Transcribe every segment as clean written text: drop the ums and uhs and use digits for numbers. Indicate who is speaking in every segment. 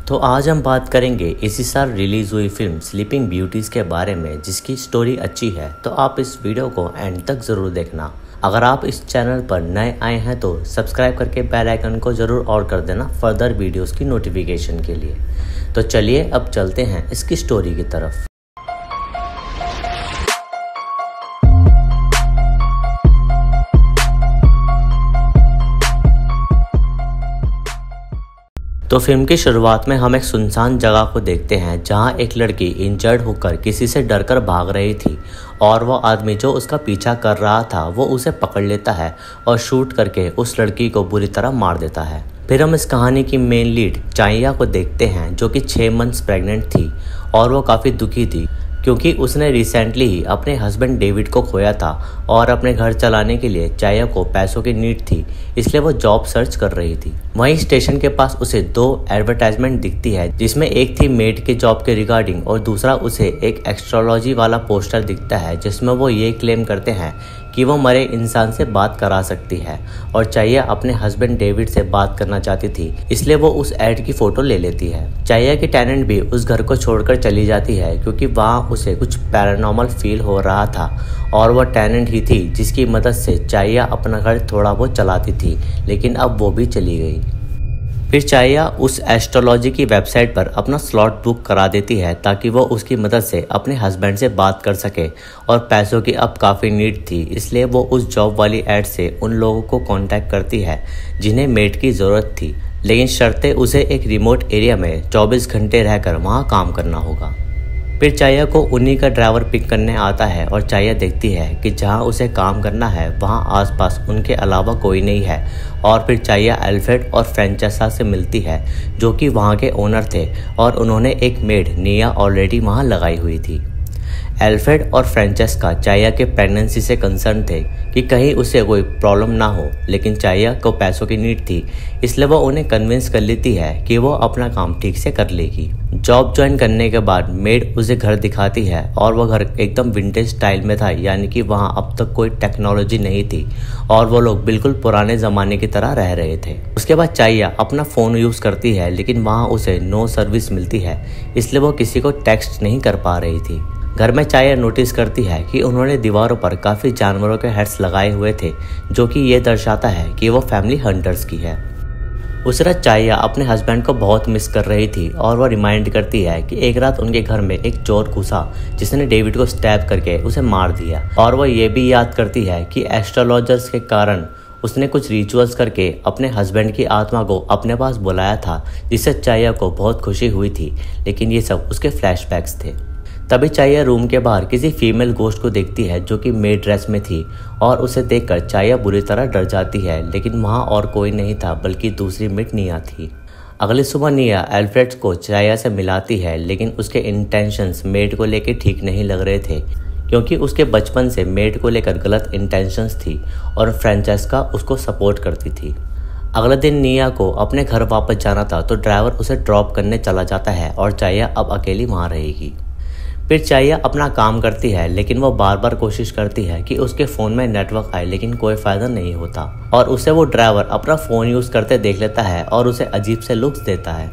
Speaker 1: तो आज हम बात करेंगे इसी साल रिलीज हुई फिल्म स्लीपिंग ब्यूटीज के बारे में, जिसकी स्टोरी अच्छी है तो आप इस वीडियो को एंड तक जरूर देखना। अगर आप इस चैनल पर नए आए हैं तो सब्सक्राइब करके बेल आइकन को जरूर ऑन कर देना फर्दर वीडियोस की नोटिफिकेशन के लिए। तो चलिए अब चलते हैं इसकी स्टोरी की तरफ। तो फिल्म की शुरुआत में हम एक सुनसान जगह को देखते हैं जहां एक लड़की इंजर्ड होकर किसी से डरकर भाग रही थी और वो आदमी जो उसका पीछा कर रहा था वो उसे पकड़ लेता है और शूट करके उस लड़की को बुरी तरह मार देता है। फिर हम इस कहानी की मेन लीड चाइया को देखते हैं जो कि 6 मंथ्स प्रेग्नेंट थी और वो काफ़ी दुखी थी क्योंकि उसने रिसेंटली ही अपने हस्बैंड डेविड को खोया था और अपने घर चलाने के लिए चाइया को पैसों की नीड थी, इसलिए वो जॉब सर्च कर रही थी। वहीं स्टेशन के पास उसे 2 एडवर्टाइजमेंट दिखती है जिसमें एक थी मेड के जॉब के रिगार्डिंग और दूसरा उसे एक एस्ट्रोलॉजी वाला पोस्टर दिखता है जिसमें वो ये क्लेम करते हैं कि वो मरे इंसान से बात करा सकती है और चाइया अपने हस्बैंड डेविड से बात करना चाहती थी, इसलिए वो उस एड की फोटो ले लेती है। चाइया की टेनेंट भी उस घर को छोड़कर चली जाती है क्योंकि वहाँ उसे कुछ पैरानॉर्मल फील हो रहा था और वह टेनेंट ही थी जिसकी मदद से चाइया अपना घर थोड़ा बहुत चलाती थी, लेकिन अब वो भी चली गई। फिर चाइया उस एस्ट्रोलॉजी की वेबसाइट पर अपना स्लॉट बुक करा देती है ताकि वो उसकी मदद से अपने हस्बैंड से बात कर सके और पैसों की अब काफ़ी नीड थी, इसलिए वो उस जॉब वाली ऐड से उन लोगों को कांटेक्ट करती है जिन्हें मेड की ज़रूरत थी, लेकिन शर्तें उसे एक रिमोट एरिया में 24 घंटे रहकर वहाँ काम करना होगा। फिर चाइया को उन्हीं का ड्राइवर पिक करने आता है और चाइया देखती है कि जहां उसे काम करना है वहां आसपास उनके अलावा कोई नहीं है और फिर चाइया अल्फ्रेड और फ्रेंचेस्का से मिलती है जो कि वहां के ओनर थे और उन्होंने एक मेड निया ऑलरेडी वहां लगाई हुई थी। अल्फ्रेड और फ्रेंचेस्का चाइया के प्रेगनेंसी से कंसर्न थे कि कहीं उसे कोई प्रॉब्लम ना हो, लेकिन चाइया को पैसों की नीड थी, इसलिए वो उन्हें कन्विंस कर लेती है कि वो अपना काम ठीक से कर लेगी। जॉब ज्वाइन करने के बाद मेड उसे घर दिखाती है और वह घर एकदम विंटेज स्टाइल में था, यानी कि वहाँ अब तक कोई टेक्नोलॉजी नहीं थी और वो लोग बिल्कुल पुराने ज़माने की तरह रह रहे थे। उसके बाद चाइया अपना फ़ोन यूज़ करती है लेकिन वहाँ उसे नो सर्विस मिलती है, इसलिए वो किसी को टेक्स्ट नहीं कर पा रही थी। घर में चाइया नोटिस करती है कि उन्होंने दीवारों पर काफ़ी जानवरों के हेड्स लगाए हुए थे जो कि ये दर्शाता है कि वो फैमिली हंटर्स की है। उस रात चाइया अपने हस्बैंड को बहुत मिस कर रही थी और वो रिमाइंड करती है कि एक रात उनके घर में एक चोर घुसा जिसने डेविड को स्टैब करके उसे मार दिया और वो ये भी याद करती है कि एस्ट्रोलॉजर्स के कारण उसने कुछ रिचुअल्स करके अपने हस्बैंड की आत्मा को अपने पास बुलाया था, जिससे चाइया को बहुत खुशी हुई थी, लेकिन ये सब उसके फ्लैशबैक्स थे। तभी चाइया रूम के बाहर किसी फीमेल गोस्ट को देखती है जो कि मेड ड्रेस में थी और उसे देखकर चाइया बुरी तरह डर जाती है, लेकिन वहाँ और कोई नहीं था बल्कि दूसरी मेड निया थी। अगली सुबह निया अल्फ्रेड को चाइया से मिलाती है, लेकिन उसके इंटेंशंस मेड को लेकर ठीक नहीं लग रहे थे क्योंकि उसके बचपन से मेड को लेकर गलत इंटेंशंस थी और फ्रेंचेस्का उसको सपोर्ट करती थी। अगले दिन निया को अपने घर वापस जाना था तो ड्राइवर उसे ड्रॉप करने चला जाता है और चाइया अब अकेली वहाँ रहेगी। फिर चाइया अपना काम करती है लेकिन वो बार बार कोशिश करती है कि उसके फ़ोन में नेटवर्क आए, लेकिन कोई फ़ायदा नहीं होता और उसे वो ड्राइवर अपना फ़ोन यूज़ करते देख लेता है और उसे अजीब से लुक्स देता है।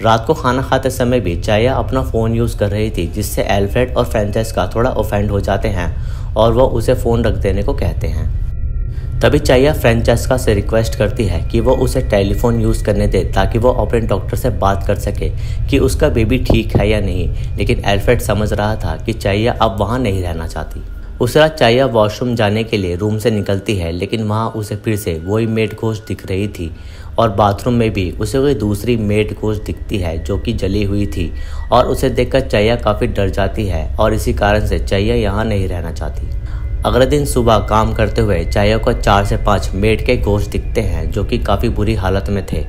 Speaker 1: रात को खाना खाते समय भी चाइया अपना फ़ोन यूज़ कर रही थी जिससे अल्फ्रेड और फ्रेंचेस्का थोड़ा ऑफेंड हो जाते हैं और वो उसे फ़ोन रख देने को कहते हैं। तभी चाइया फ्रेंचेस्का से रिक्वेस्ट करती है कि वो उसे टेलीफोन यूज़ करने दे ताकि वो अपने डॉक्टर से बात कर सके कि उसका बेबी ठीक है या नहीं, लेकिन अल्फ्रेड समझ रहा था कि चाइया अब वहाँ नहीं रहना चाहती। उस रात चाइया वॉशरूम जाने के लिए रूम से निकलती है लेकिन वहाँ उसे फिर से वही मेड घोस्ट दिख रही थी और बाथरूम में भी उसे कोई दूसरी मेड घोस्ट दिखती है जो कि जली हुई थी और उसे देखकर चाइया काफ़ी डर जाती है और इसी कारण से चाइया यहाँ नहीं रहना चाहती। अगले दिन सुबह काम करते हुए चाइया को 4 से 5 मेड के घोस्ट दिखते हैं जो कि काफ़ी बुरी हालत में थे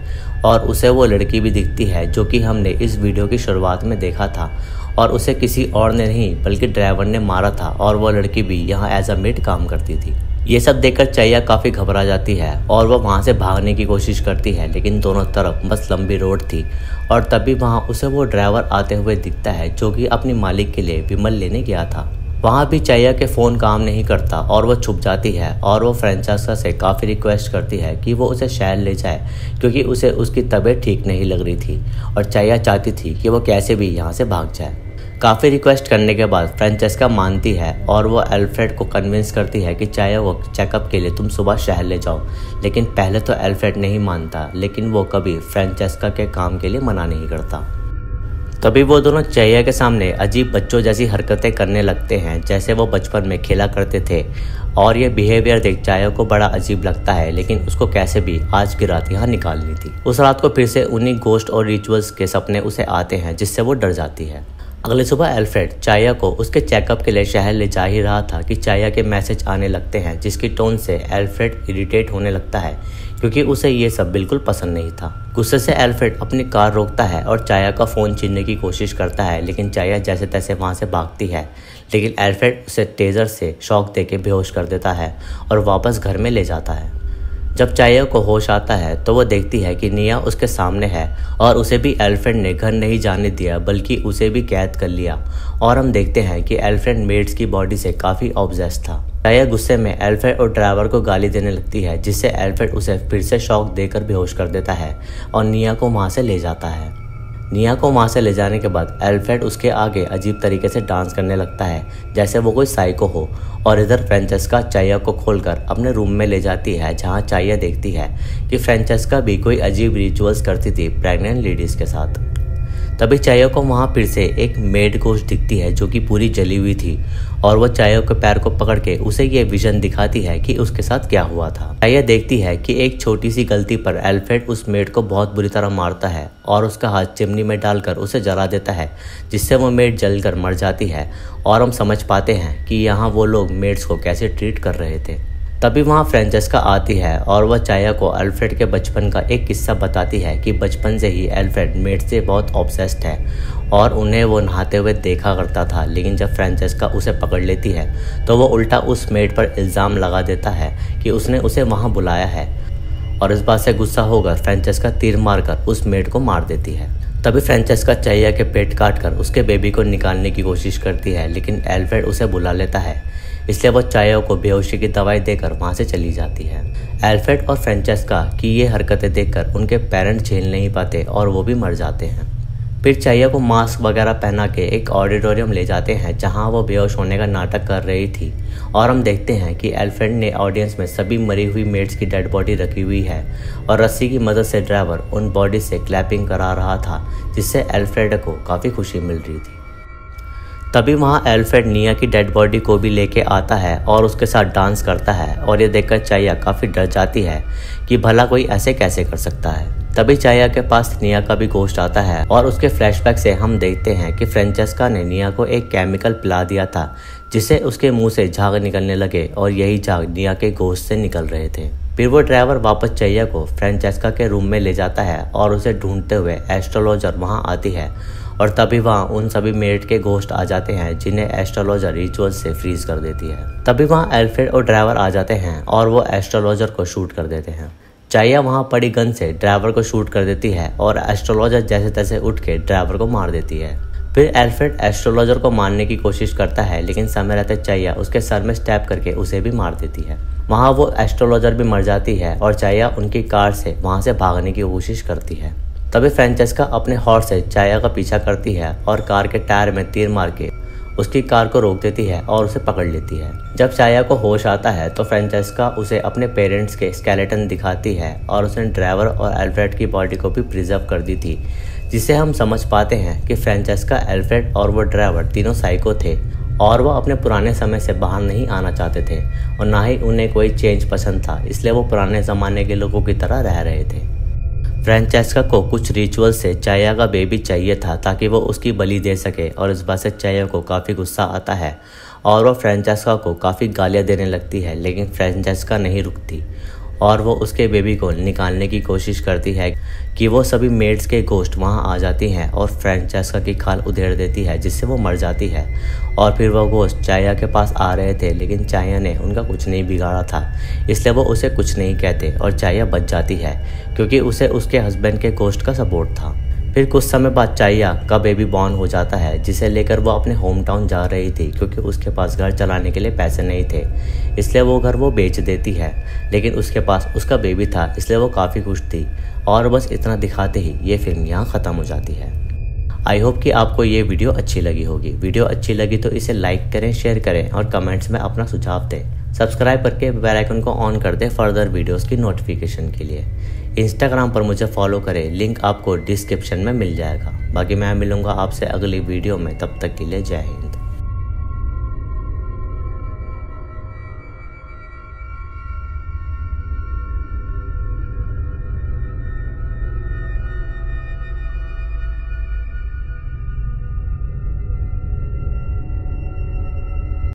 Speaker 1: और उसे वो लड़की भी दिखती है जो कि हमने इस वीडियो की शुरुआत में देखा था और उसे किसी और ने नहीं बल्कि ड्राइवर ने मारा था और वो लड़की भी यहाँ एज अ मेड काम करती थी। ये सब देखकर चाइया काफ़ी घबरा जाती है और वह वहाँ से भागने की कोशिश करती है, लेकिन दोनों तरफ बस लंबी रोड थी और तभी वहाँ उसे वो ड्राइवर आते हुए दिखता है जो कि अपनी मालिक के लिए विमल लेने गया था वहाँ भी चाया के फ़ोन काम नहीं करता और वो छुप जाती है और वो फ्रेंचेस्का से काफ़ी रिक्वेस्ट करती है कि वो उसे शहर ले जाए क्योंकि उसे उसकी तबीयत ठीक नहीं लग रही थी और चाया चाहती थी कि वो कैसे भी यहाँ से भाग जाए। काफ़ी रिक्वेस्ट करने के बाद फ्रेंचेस्का मानती है और वो एल्फ्रेड को कन्विंस करती है कि चाया को चेकअप के लिए तुम सुबह शहर ले जाओ। लेकिन पहले तो एल्फ्रेड नहीं मानता, लेकिन वो कभी फ्रेंचेस्का के काम के लिए मना नहीं करता। तभी वो दोनों चाया के सामने अजीब बच्चों जैसी हरकतें करने लगते हैं जैसे वो बचपन में खेला करते थे और ये बिहेवियर देख चाया को बड़ा अजीब लगता है, लेकिन उसको कैसे भी आज की रात यहाँ निकालनी थी। उस रात को फिर से उन्हीं गोस्ट और रिचुअल्स के सपने उसे आते हैं जिससे वो डर जाती है। अगली सुबह एल्फ्रेड चाया को उसके चेकअप के लिए शहर ले जा ही रहा था कि चाया के मैसेज आने लगते हैं जिसकी टोन से एल्फ्रेड इरिटेट होने लगता है क्योंकि उसे ये सब बिल्कुल पसंद नहीं था। गुस्से से एल्फ्रेड अपनी कार रोकता है और चाया का फ़ोन छीनने की कोशिश करता है, लेकिन चाया जैसे तैसे वहाँ से भागती है। लेकिन एल्फ्रेड उसे टेजर से शॉक देके बेहोश कर देता है और वापस घर में ले जाता है। जब चाया को होश आता है तो वो देखती है कि निया उसके सामने है और उसे भी एल्फ्रेड ने घर नहीं जाने दिया बल्कि उसे भी कैद कर लिया। और हम देखते हैं कि एल्फ्रेड मेड्स की बॉडी से काफ़ी ऑब्सेस्ड था। चाया गुस्से में एल्फ्रेड और ड्राइवर को गाली देने लगती है जिससे एल्फ्रेड उसे फिर से शॉक देकर बेहोश कर देता है और निया को वहाँ से ले जाता है। निया को वहाँ से ले जाने के बाद एल्फ्रेड उसके आगे अजीब तरीके से डांस करने लगता है जैसे वो कोई साइको हो और इधर फ्रेंचेस्का चाया को खोलकर अपने रूम में ले जाती है जहाँ चाया देखती है कि फ्रेंचेस्का भी कोई अजीब रिचुअल्स करती थी प्रेग्नेंट लेडीज़ के साथ। तभी चाया को वहाँ फिर से एक मेड गोश्त दिखती है जो कि पूरी जली हुई थी और वो चाया के पैर को पकड़ के उसे ये विजन दिखाती है कि उसके साथ क्या हुआ था। चाया देखती है कि एक छोटी सी गलती पर एल्फ्रेड उस मेड को बहुत बुरी तरह मारता है और उसका हाथ चिमनी में डालकर उसे जला देता है जिससे वो मेड जलकर मर जाती है। और हम समझ पाते हैं कि यहाँ वो लोग मेड्स को कैसे ट्रीट कर रहे थे। तभी वहाँ फ्रेंचेस्का आती है और वह चाया को एल्फ्रेड के बचपन का एक किस्सा बताती है कि बचपन से ही एल्फ्रेड मेड से बहुत ऑब्सेस्ड है और उन्हें वो नहाते हुए देखा करता था। लेकिन जब फ्रेंचेस्का उसे पकड़ लेती है तो वो उल्टा उस मेड पर इल्ज़ाम लगा देता है कि उसने उसे वहाँ बुलाया है और इस बात से गुस्सा होकर फ्रेंचेस्का तीर मारकर उस मेड को मार देती है। तभी फ्रेंचेस्का चाया के पेट काटकर उसके बेबी को निकालने की कोशिश करती है, लेकिन एल्फ्रेड उसे बुला लेता है, इसलिए वो चाया को बेहोशी की दवाई देकर वहाँ से चली जाती है। एल्फ्रेड और फ्रेंचेस्का की ये हरकतें देखकर उनके पेरेंट्स झेल नहीं पाते और वो भी मर जाते हैं। फिर चाया को मास्क वगैरह पहना के एक ऑडिटोरियम ले जाते हैं जहाँ वो बेहोश होने का नाटक कर रही थी और हम देखते हैं कि एल्फ्रेड ने ऑडियंस में सभी मरी हुई मेड्स की डेड बॉडी रखी हुई है और रस्सी की मदद से ड्राइवर उन बॉडी से क्लैपिंग करा रहा था जिससे एल्फ्रेड को काफ़ी खुशी मिल रही थी। तभी वहाँ एल्फ्रेड निया की डेड बॉडी को भी लेके आता है और उसके साथ डांस करता है और ये देखकर चाया काफ़ी डर जाती है कि भला कोई ऐसे कैसे कर सकता है। तभी चाया के पास निया का भी गोश्त आता है और उसके फ्लैशबैक से हम देखते हैं कि फ्रेंचेस्का ने निया को एक केमिकल पिला दिया था जिससे उसके मुंह से झाग निकलने लगे और यही झाग निया के गोश्त से निकल रहे थे। फिर वो ड्राइवर वापस चाया को फ्रेंचेस्का के रूम में ले जाता है और उसे ढूंढते हुए एस्ट्रोलॉजर वहाँ आती है और तभी वहाँ उन सभी मेड के गोश्त आ जाते हैं जिन्हें एस्ट्रोलॉजर रिचुअल से फ्रीज कर देती है। तभी वहाँ एल्फ्रेड और ड्राइवर आ जाते हैं और वो एस्ट्रोलॉजर को शूट कर देते हैं। चाया वहाँ पड़ी गन से ड्राइवर को शूट कर देती है और एस्ट्रोलॉजर जैसे तैसे उठ के ड्राइवर को मार देती है। फिर एल्फ्रेड एस्ट्रोलॉजर को मारने की कोशिश करता है, लेकिन समय रहते चाया उसके सर में स्टैब करके उसे भी मार देती है। वहाँ वो एस्ट्रोलॉजर भी मर जाती है और चाया उनकी कार से वहाँ से भागने की कोशिश करती है। तभी फ्रेंचेस्का अपने हॉर्स से चाया का पीछा करती है और कार के टायर में तीर मार के उसकी कार को रोक देती है और उसे पकड़ लेती है। जब चाया को होश आता है तो फ्रेंचेस्का उसे अपने पेरेंट्स के स्केलेटन दिखाती है और उसने ड्राइवर और एल्फ्रेड की बॉडी को भी प्रिजर्व कर दी थी, जिससे हम समझ पाते हैं कि फ्रेंचेस्का, एल्फ्रेड और वो ड्राइवर तीनों साइको थे और वो अपने पुराने समय से बाहर नहीं आना चाहते थे और ना ही उन्हें कोई चेंज पसंद था, इसलिए वो पुराने ज़माने के लोगों की तरह रह रहे थे। फ्रेंचेस्का को कुछ रिचुअल से चाया का बेबी चाहिए था ताकि वो उसकी बलि दे सके और इस बात से चाया को काफ़ी गुस्सा आता है और वो फ्रेंचेस्का को काफ़ी गालियाँ देने लगती है, लेकिन फ्रेंचेस्का नहीं रुकती और वो उसके बेबी को निकालने की कोशिश करती है कि वो सभी मेड्स के गोश्त वहाँ आ जाती हैं और फ्रेंचेस्का की खाल उधेड़ देती है जिससे वो मर जाती है। और फिर वो गोश्त चाया के पास आ रहे थे, लेकिन चाया ने उनका कुछ नहीं बिगाड़ा था, इसलिए वो उसे कुछ नहीं कहते और चाया बच जाती है क्योंकि उसे उसके हस्बैंड के गोश्त का सपोर्ट था। फिर कुछ समय बाद चाइया का बेबी बॉर्न हो जाता है, जिसे लेकर वो अपने होम टाउन जा रही थी क्योंकि उसके पास घर चलाने के लिए पैसे नहीं थे, इसलिए वो घर वो बेच देती है। लेकिन उसके पास उसका बेबी था, इसलिए वो काफ़ी खुश थी। और बस इतना दिखाते ही ये फिल्म यहाँ ख़त्म हो जाती है। आई होप कि आपको ये वीडियो अच्छी लगी होगी। वीडियो अच्छी लगी तो इसे लाइक करें, शेयर करें और कमेंट्स में अपना सुझाव दें। सब्सक्राइब करके बेल आइकन को ऑन कर दें फर्दर वीडियोस की नोटिफिकेशन के लिए। इंस्टाग्राम पर मुझे फॉलो करें, लिंक आपको डिस्क्रिप्शन में मिल जाएगा। बाकी मैं मिलूंगा आपसे अगली वीडियो में, तब तक के लिए जय हिंद।